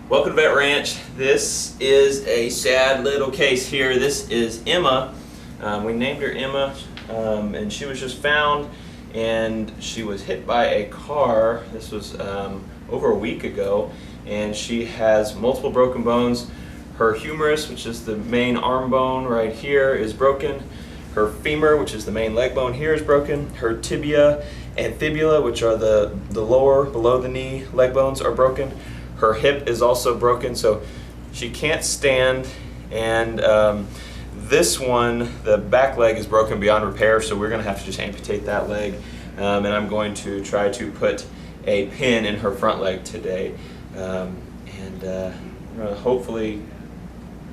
Welcome to Vet Ranch. This is a sad little case here. This is Emma. We named her Emma, and she was just found, and she was hit by a car. This was over a week ago, and she has multiple broken bones. Her humerus, which is the main arm bone right here, is broken. Her femur, which is the main leg bone here, is broken. Her tibia and fibula, which are the lower, below the knee leg bones, are broken. Her hip is also broken, so she can't stand. And this one, the back leg, is broken beyond repair, so we're going to have to just amputate that leg. And I'm going to try to put a pin in her front leg today. We're going to hopefully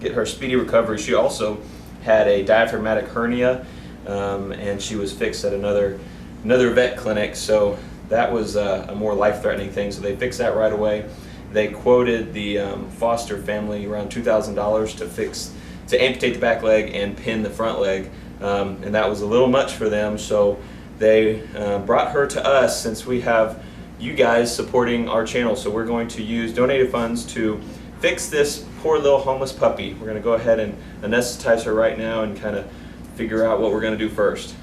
get her speedy recovery. She also had a diaphragmatic hernia, and she was fixed at another vet clinic, so that was a more life-threatening thing, so they fixed that right away. They quoted the foster family around $2,000 to amputate the back leg and pin the front leg, and that was a little much for them, so they brought her to us since we have you guys supporting our channel. So we're going to use donated funds to fix this poor little homeless puppy. We're going to go ahead and anesthetize her right now and kind of figure out what we're going to do first.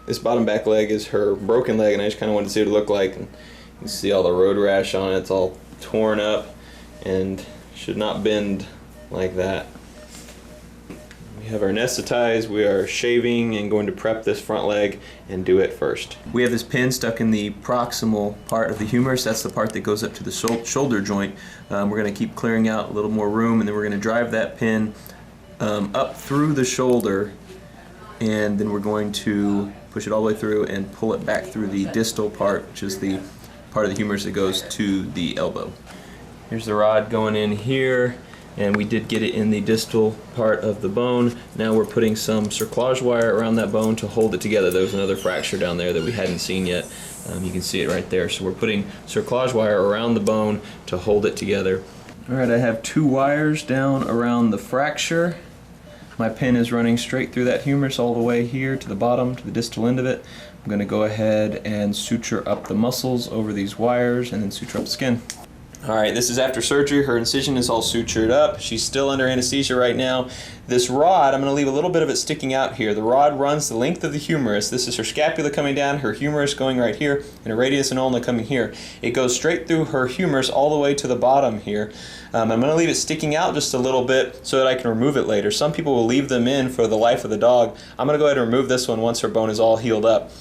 This bottom back leg is her broken leg, and I just kind of wanted to see what it looked like. And you can see all the road rash on it. It's all torn up and should not bend like that. We have our anesthetized. We are shaving and going to prep this front leg and do it first. We have this pin stuck in the proximal part of the humerus. That's the part that goes up to the shoulder joint. We're going to keep clearing out a little more room, and then we're going to drive that pin up through the shoulder, and then we're going to push it all the way through and pull it back through the distal part, which is the part of the humerus that goes to the elbow. Here's the rod going in here, and we did get it in the distal part of the bone. Now we're putting some cerclage wire around that bone to hold it together. There was another fracture down there that we hadn't seen yet. You can see it right there. So we're putting cerclage wire around the bone to hold it together. Alright, I have 2 wires down around the fracture. My pin is running straight through that humerus all the way here to the bottom, to the distal end of it. I'm going to go ahead and suture up the muscles over these wires and then suture up the skin. Alright, this is after surgery. Her incision is all sutured up. She's still under anesthesia right now. This rod, I'm going to leave a little bit of it sticking out here. The rod runs the length of the humerus. This is her scapula coming down, her humerus going right here, and her radius and ulna coming here. It goes straight through her humerus all the way to the bottom here. I'm going to leave it sticking out just a little bit so that I can remove it later. Some people will leave them in for the life of the dog. I'm going to go ahead and remove this one once her bone is all healed up.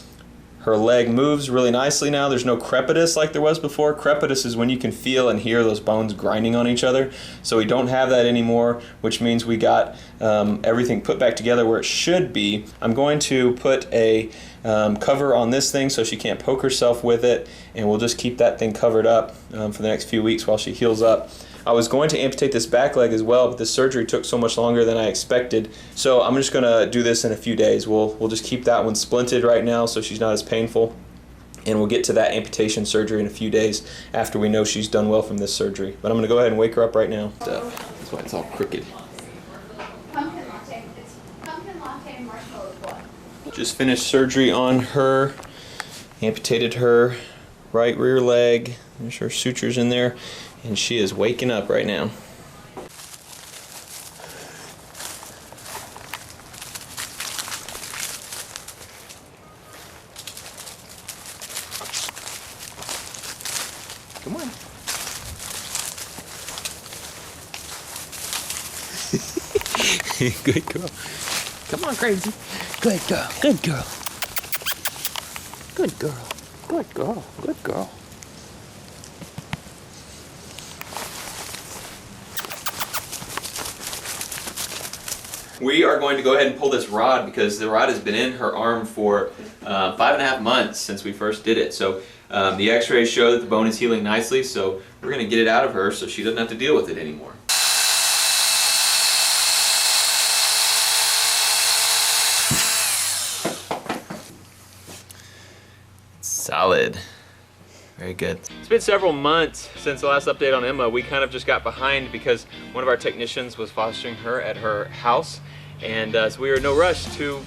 Her leg moves really nicely now. There's no crepitus like there was before. Crepitus is when you can feel and hear those bones grinding on each other. So we don't have that anymore, which means we got everything put back together where it should be. I'm going to put a cover on this thing so she can't poke herself with it, and we'll just keep that thing covered up for the next few weeks while she heals up. I was going to amputate this back leg as well, but this surgery took so much longer than I expected. So I'm just going to do this in a few days. We'll just keep that one splinted right now so she's not as painful. And we'll get to that amputation surgery in a few days after we know she's done well from this surgery. But I'm going to go ahead and wake her up right now. That's why it's all crooked. Pumpkin latte. It's pumpkin latte and marshmallow blood. Just finished surgery on her. Amputated her right rear leg. There's her sutures in there. And she is waking up right now. Come on. Good girl. Come on, crazy. Good girl. Good girl. Good girl. Good girl. Good girl. We are going to go ahead and pull this rod because the rod has been in her arm for 5.5 months since we first did it. So the x-rays show that the bone is healing nicely, so we're going to get it out of her so she doesn't have to deal with it anymore. Solid. Very good. It's been several months since the last update on Emma. We kind of just got behind because one of our technicians was fostering her at her house, and so we were in no rush to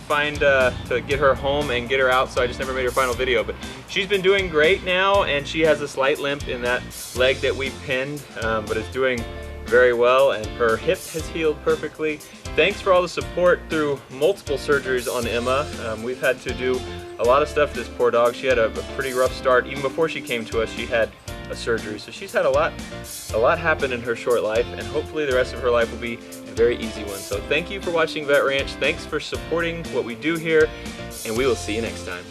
get her home and get her out, so I just never made her final video. But she's been doing great now, and she has a slight limp in that leg that we pinned, but it's doing very well, and her hip has healed perfectly. Thanks for all the support through multiple surgeries on Emma. We've had to do a lot of stuff for this poor dog. She had a pretty rough start. Even before she came to us, she had a surgery. So she's had a lot happen in her short life, and hopefully the rest of her life will be a very easy one. So thank you for watching Vet Ranch. Thanks for supporting what we do here, and we will see you next time.